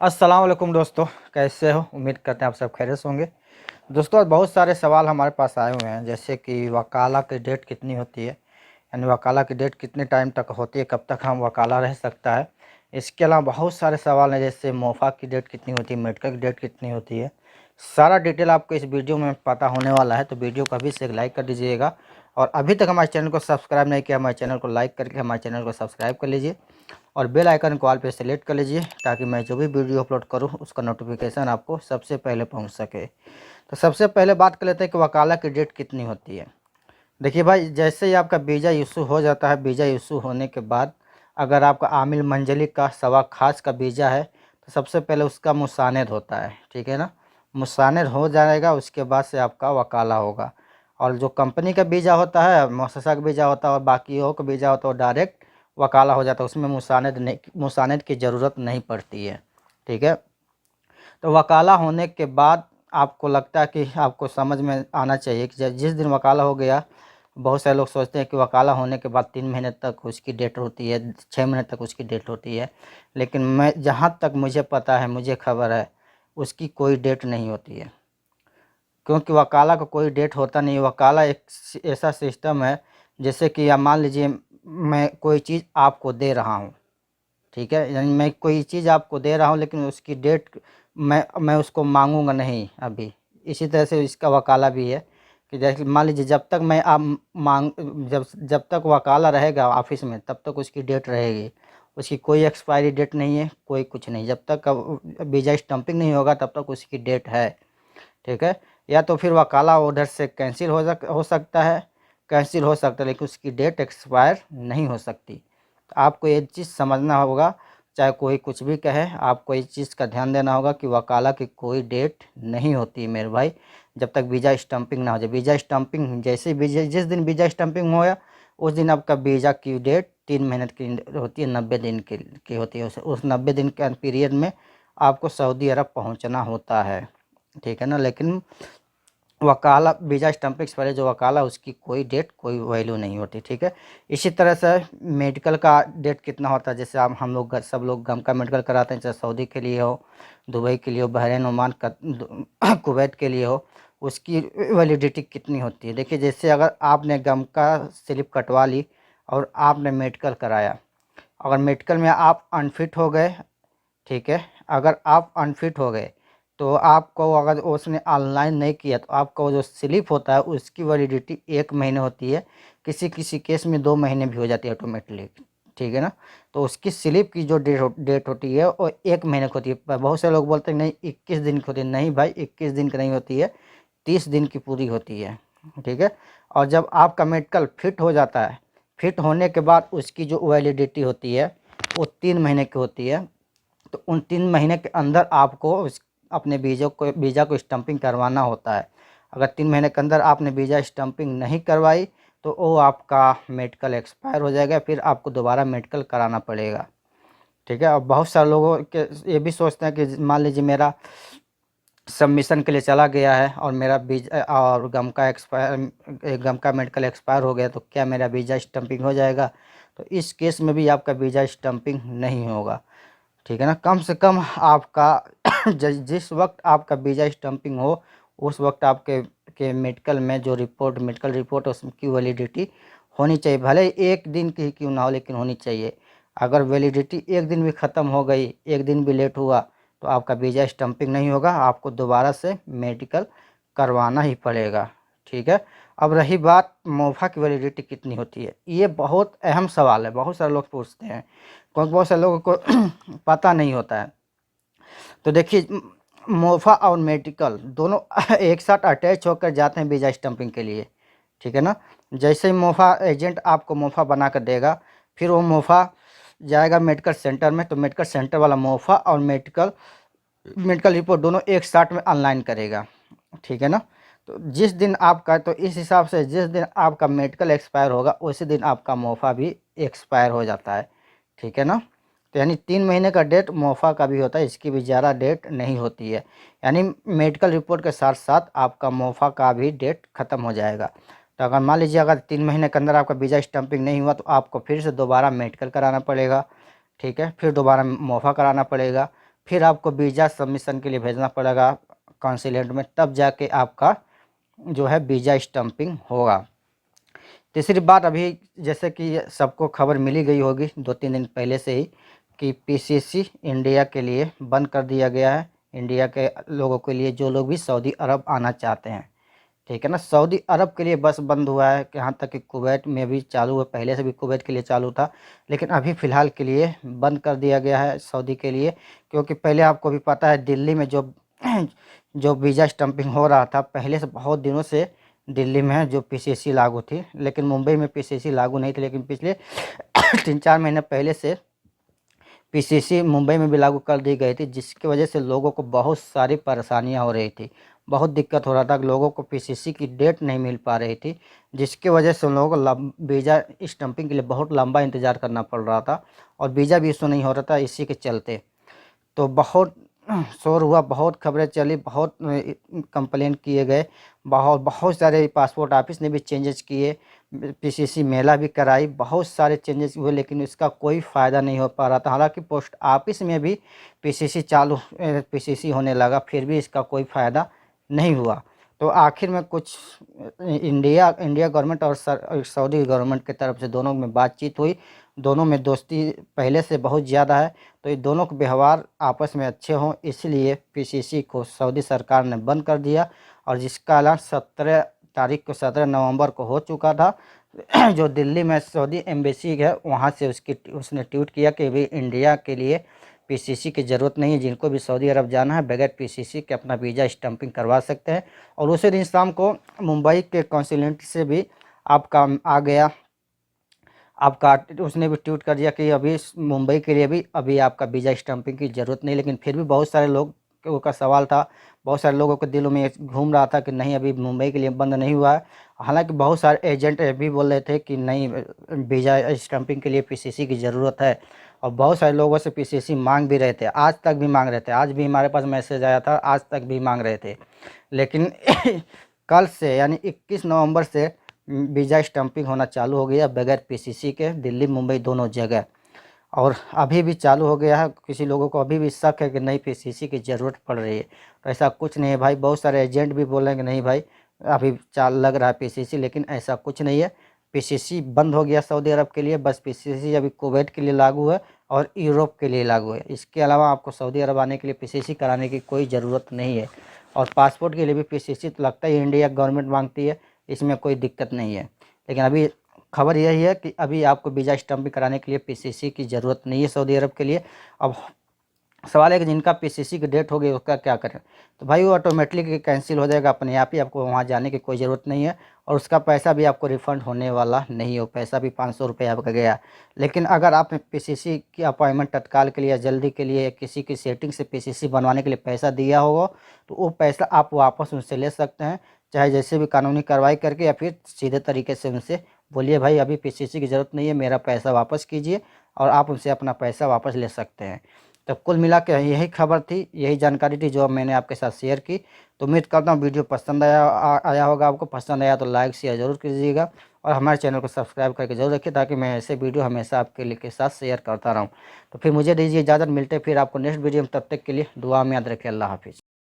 अस्सलाम वालेकुम दोस्तों, कैसे हो? उम्मीद करते हैं आप सब खैरियत से होंगे। दोस्तों आज बहुत सारे सवाल हमारे पास आए हुए हैं, जैसे कि वकाला की डेट कितनी होती है, यानी वकाला की डेट कितने टाइम तक होती है, कब तक हम वकाला रह सकता है। इसके अलावा बहुत सारे सवाल हैं, जैसे मोफा की डेट कितनी होती है, मेडिकल की डेट कितनी होती है। सारा डिटेल आपको इस वीडियो में पता होने वाला है, तो वीडियो को अभी से एक लाइक कर दीजिएगा। और अभी तक हमारे चैनल को सब्सक्राइब नहीं किया, हमारे चैनल को लाइक करके हमारे चैनल को सब्सक्राइब कर लीजिए और बेल आइकन को ऑल पे सेलेक्ट कर लीजिए, ताकि मैं जो भी वीडियो अपलोड करूं उसका नोटिफिकेशन आपको सबसे पहले पहुंच सके। तो सबसे पहले बात कर लेते हैं कि वकाला की डेट कितनी होती है। देखिए भाई, जैसे ही आपका वीज़ा इशू हो जाता है, वीज़ा इशू होने के बाद अगर आपका आमिल मंजली का सवा खास का वीज़ा है, तो सबसे पहले उसका मुसानद होता है, ठीक है ना। मुसानद हो जाएगा, उसके बाद से आपका वकाला होगा। और जो कंपनी का वीज़ा होता है, मुअस्ससा का वीज़ा होता है, और बाकियों का वीज़ा होता है, वो डायरेक्ट वकाला हो जाता है, उसमें मुसानद की ज़रूरत नहीं पड़ती है, ठीक है। तो वकाला होने के बाद आपको लगता है कि आपको समझ में आना चाहिए कि जिस दिन वकाला हो गया, बहुत सारे लोग सोचते हैं कि वकाला होने के बाद 3 महीने तक उसकी डेट होती है, 6 महीने तक उसकी डेट होती है। लेकिन मैं जहाँ तक मुझे पता है, मुझे खबर है, उसकी कोई डेट नहीं होती है, क्योंकि वकाला का कोई डेट होता नहीं है। वकाला एक ऐसा सिस्टम है, जैसे कि आप मान लीजिए मैं कोई चीज़ आपको दे रहा हूँ, ठीक है, यानी मैं कोई चीज़ आपको दे रहा हूँ, लेकिन उसकी डेट मैं उसको मांगूंगा नहीं अभी। इसी तरह से इसका वकाला भी है कि जैसे मान लीजिए जब तक मैं आप मांग जब जब तक वकाला रहेगा ऑफिस में, तब तक उसकी डेट रहेगी। उसकी कोई एक्सपायरी डेट नहीं है, कोई कुछ नहीं। जब तक वीज़ा स्टम्पिंग नहीं होगा तब तक उसकी डेट है, ठीक है। या तो फिर वकाला उधर से कैंसिल हो सकता है, कैंसिल हो सकता है, लेकिन उसकी डेट एक्सपायर नहीं हो सकती। तो आपको ये चीज़ समझना होगा, चाहे कोई कुछ भी कहे, आपको इस चीज़ का ध्यान देना होगा कि वकाला की कोई डेट नहीं होती मेरे भाई, जब तक वीज़ा स्टम्पिंग ना हो जाए। वीज़ा स्टम्पिंग जैसे वीज़ा जिस दिन वीज़ा स्टम्पिंग होया, उस दिन आपका वीज़ा की डेट 3 महीने की होती है, 90 दिन की होती है। उस 90 दिन के पीरियड में आपको सऊदी अरब पहुंचना होता है, ठीक है ना। लेकिन वकाला वीज़ा स्टम्पिंग से पहले जो वकाला, उसकी कोई डेट कोई वैल्यू नहीं होती, ठीक है। इसी तरह से मेडिकल का डेट कितना होता है, जैसे आप हम लोग सब लोग गम का मेडिकल कराते हैं, चाहे सऊदी के लिए हो, दुबई के लिए हो, बहरीन, ओमान का कुवैत के लिए हो, उसकी वैलिडिटी कितनी होती है। देखिए, जैसे अगर आपने गम का स्लिप कटवा ली और आपने मेडिकल कराया, अगर मेडिकल में आप अनफिट हो गए, ठीक है, अगर आप अनफिट हो गए, तो आपको अगर उसने ऑनलाइन नहीं किया, तो आपका वो जो स्लिप होता है उसकी वैलिडिटी 1 महीने होती है। किसी किसी केस में 2 महीने भी हो जाती है ऑटोमेटिकली, ठीक है ना। तो उसकी स्लिप की जो डेट होती है वो 1 महीने की होती है। पर बहुत से लोग बोलते हैं नहीं 21 दिन की होती है। नहीं भाई, 21 दिन की नहीं होती है, 30 दिन की पूरी होती है, ठीक है। और जब आपका मेडिकल फिट हो जाता है, फिट होने के बाद उसकी जो वैलिडिटी होती है वो 3 महीने की होती है। तो उन 3 महीने के अंदर आपको अपने वीज़ा को स्टम्पिंग करवाना होता है। अगर 3 महीने के अंदर आपने वीज़ा स्टम्पिंग नहीं करवाई, तो वो आपका मेडिकल एक्सपायर हो जाएगा, फिर आपको दोबारा मेडिकल कराना पड़ेगा, ठीक है। और बहुत सारे लोगों के ये भी सोचते हैं कि मान लीजिए मेरा सबमिशन के लिए चला गया है और मेरा वीज़ा और गम का मेडिकल एक्सपायर हो गया, तो क्या मेरा वीज़ा स्टम्पिंग हो जाएगा? तो इस केस में भी आपका वीज़ा स्टम्पिंग नहीं होगा, ठीक है ना। कम से कम आपका जिस वक्त आपका वीज़ा स्टम्पिंग हो, उस वक्त आपके मेडिकल में जो मेडिकल रिपोर्ट है, उसकी वैलिडिटी होनी चाहिए। भले 1 दिन की ही क्यों ना हो, लेकिन होनी चाहिए। अगर वैलिडिटी 1 दिन भी ख़त्म हो गई, 1 दिन भी लेट हुआ, तो आपका वीज़ा स्टम्पिंग नहीं होगा, आपको दोबारा से मेडिकल करवाना ही पड़ेगा, ठीक है। अब रही बात मोफा की वैलिडिटी कितनी होती है, ये बहुत अहम सवाल है, बहुत सारे लोग पूछते हैं, क्योंकि बहुत सारे लोगों को पता नहीं होता है। तो देखिए, मोफा और मेडिकल दोनों एक साथ अटैच होकर जाते हैं वीज़ा स्टम्पिंग के लिए, ठीक है ना। जैसे ही मोफा एजेंट आपको मोफा बना कर देगा, फिर वो मोफा जाएगा मेडिकल सेंटर में, तो मेडिकल सेंटर वाला मोफा और मेडिकल मेडिकल रिपोर्ट दोनों एक साथ में ऑनलाइन करेगा, ठीक है ना। तो जिस दिन आपका, तो इस हिसाब से जिस दिन आपका मेडिकल एक्सपायर होगा, उसी दिन आपका मोफा भी एक्सपायर हो जाता है, ठीक है ना। तो यानी 3 महीने का डेट मोफा का भी होता है, इसकी भी ज़्यादा डेट नहीं होती है। यानी मेडिकल रिपोर्ट के साथ साथ आपका मोफा का भी डेट ख़त्म हो जाएगा। तो अगर मान लीजिए अगर 3 महीने के अंदर आपका वीज़ा स्टम्पिंग नहीं हुआ, तो आपको फिर से दोबारा मेडिकल कराना पड़ेगा, ठीक है, फिर दोबारा मोफा कराना पड़ेगा, फिर आपको वीज़ा सबमिशन के लिए भेजना पड़ेगा कॉन्सुलेट में, तब जाके आपका जो है वीज़ा स्टम्पिंग होगा। तीसरी बात, अभी जैसे कि सबको खबर मिली गई होगी 2-3 दिन पहले से ही कि पीसीसी इंडिया के लिए बंद कर दिया गया है। इंडिया के लोगों के लिए, जो लोग भी सऊदी अरब आना चाहते हैं, ठीक है ना। सऊदी अरब के लिए बस बंद हुआ है, कि यहाँ तक कि कुवैत में भी चालू है, पहले से भी कुवैत के लिए चालू था, लेकिन अभी फ़िलहाल के लिए बंद कर दिया गया है सऊदी के लिए। क्योंकि पहले आपको भी पता है दिल्ली में जो जो वीज़ा स्टम्पिंग हो रहा था, पहले से बहुत दिनों से दिल्ली में जो पीसीसी लागू थी, लेकिन मुंबई में पीसीसी लागू नहीं थी। लेकिन पिछले 3-4 महीने पहले से पीसीसी मुंबई में भी लागू कर दी गई थी, जिसकी वजह से लोगों को बहुत सारी परेशानियां हो रही थी, बहुत दिक्कत हो रहा था। लोगों को पीसीसी की डेट नहीं मिल पा रही थी, जिसकी वजह से उन लोगों को वीज़ा स्टम्पिंग के लिए बहुत लंबा इंतज़ार करना पड़ रहा था, और वीज़ा भी इशू नहीं हो रहा था इसी के चलते। तो बहुत शोर हुआ, बहुत खबरें चली, बहुत कंप्लेंट किए गए, बहुत बहुत सारे पासपोर्ट ऑफिस ने भी चेंजेस किए, पीसीसी मेला भी कराई, बहुत सारे चेंजेस हुए, लेकिन इसका कोई फ़ायदा नहीं हो पा रहा था। हालांकि पोस्ट ऑफिस में भी पीसीसी होने लगा, फिर भी इसका कोई फ़ायदा नहीं हुआ। तो आखिर में कुछ इंडिया गवर्नमेंट और सऊदी गवर्नमेंट की तरफ से दोनों में बातचीत हुई, दोनों में दोस्ती पहले से बहुत ज़्यादा है, तो ये दोनों के व्यवहार आपस में अच्छे हों, इसलिए पीसीसी को सऊदी सरकार ने बंद कर दिया। और जिसका ऐलान 17 नवंबर को हो चुका था। जो दिल्ली में सऊदी एम्बेसी है, वहाँ से उसने ट्वीट किया कि भाई इंडिया के लिए पीसीसी की ज़रूरत नहीं है, जिनको भी सऊदी अरब जाना है बगैर पीसीसी के अपना वीज़ा स्टम्पिंग करवा सकते हैं। और उसी दिन शाम को मुंबई के कॉन्सुलेट से भी आपका आ गया, आपका उसने भी ट्वीट कर दिया कि अभी मुंबई के लिए भी अभी आपका वीज़ा स्टम्पिंग की ज़रूरत नहीं। लेकिन फिर भी बहुत सारे लोगों का सवाल था, बहुत सारे लोगों के दिलों में घूम रहा था कि नहीं, अभी मुंबई के लिए बंद नहीं हुआ है। हालांकि बहुत सारे एजेंट भी बोल रहे थे कि नहीं, वीज़ा स्टम्पिंग के लिए पीसीसी की ज़रूरत है, और बहुत सारे लोगों से पीसीसी मांग भी रहे थे, आज तक भी मांग रहे थे। आज भी हमारे पास मैसेज आया था, आज तक भी मांग रहे थे। लेकिन कल से यानी 21 नवंबर से वीज़ा स्टम्पिंग होना चालू हो गया बगैर पीसीसी के, दिल्ली मुंबई दोनों जगह। और अभी भी चालू हो गया है। किसी लोगों को अभी भी शक है कि नहीं पीसीसी की ज़रूरत पड़ रही है, तो ऐसा कुछ नहीं है भाई। बहुत सारे एजेंट भी बोल रहे हैं कि नहीं भाई, अभी लग रहा है पीसीसी, लेकिन ऐसा कुछ नहीं है। पीसीसी बंद हो गया सऊदी अरब के लिए, बस पीसीसी अभी कुवैत के लिए लागू है और यूरोप के लिए लागू है। इसके अलावा आपको सऊदी अरब आने के लिए पीसीसी कराने की कोई ज़रूरत नहीं है। और पासपोर्ट के लिए भी पीसीसी तो लगता ही इंडिया गवर्नमेंट मांगती है, इसमें कोई दिक्कत नहीं है। लेकिन अभी खबर यही है कि अभी आपको वीज़ा स्टम्पिंग कराने के लिए पीसीसी की ज़रूरत नहीं है सऊदी अरब के लिए। अब सवाल है कि जिनका पीसीसी की डेट हो गई उसका क्या करें, तो भाई वो ऑटोमेटिकली कैंसिल हो जाएगा अपने आप ही, आपको वहाँ जाने की कोई ज़रूरत नहीं है, और उसका पैसा भी आपको रिफ़ंड होने वाला नहीं हो। पैसा भी 500 रुपये आपका गया। लेकिन अगर आपने पीसीसी की अपॉइंटमेंट तत्काल के लिए, जल्दी के लिए, किसी की सेटिंग से पीसीसी बनवाने के लिए पैसा दिया होगा, तो वो पैसा आप वापस उनसे ले सकते हैं, चाहे जैसे भी कानूनी कार्रवाई करके, या फिर सीधे तरीके से उनसे बोलिए भाई अभी पीसीसी की ज़रूरत नहीं है, मेरा पैसा वापस कीजिए, और आप उनसे अपना पैसा वापस ले सकते हैं। तो कुल मिला के यही खबर थी, यही जानकारी थी जो मैंने आपके साथ शेयर की। तो उम्मीद करता हूँ वीडियो पसंद आया होगा आपको। पसंद आया तो लाइक शेयर ज़रूर कीजिएगा, और हमारे चैनल को सब्सक्राइब करके जरूर रखिए, ताकि मैं ऐसे वीडियो हमेशा आपके लिए के साथ शेयर करता रहूँ। तो फिर मुझे दीजिए इजाज़त, मिलते फिर आपको नेक्स्ट वीडियो में, तब तक के लिए दुआ में याद रखिए। अल्लाह हाफिज़।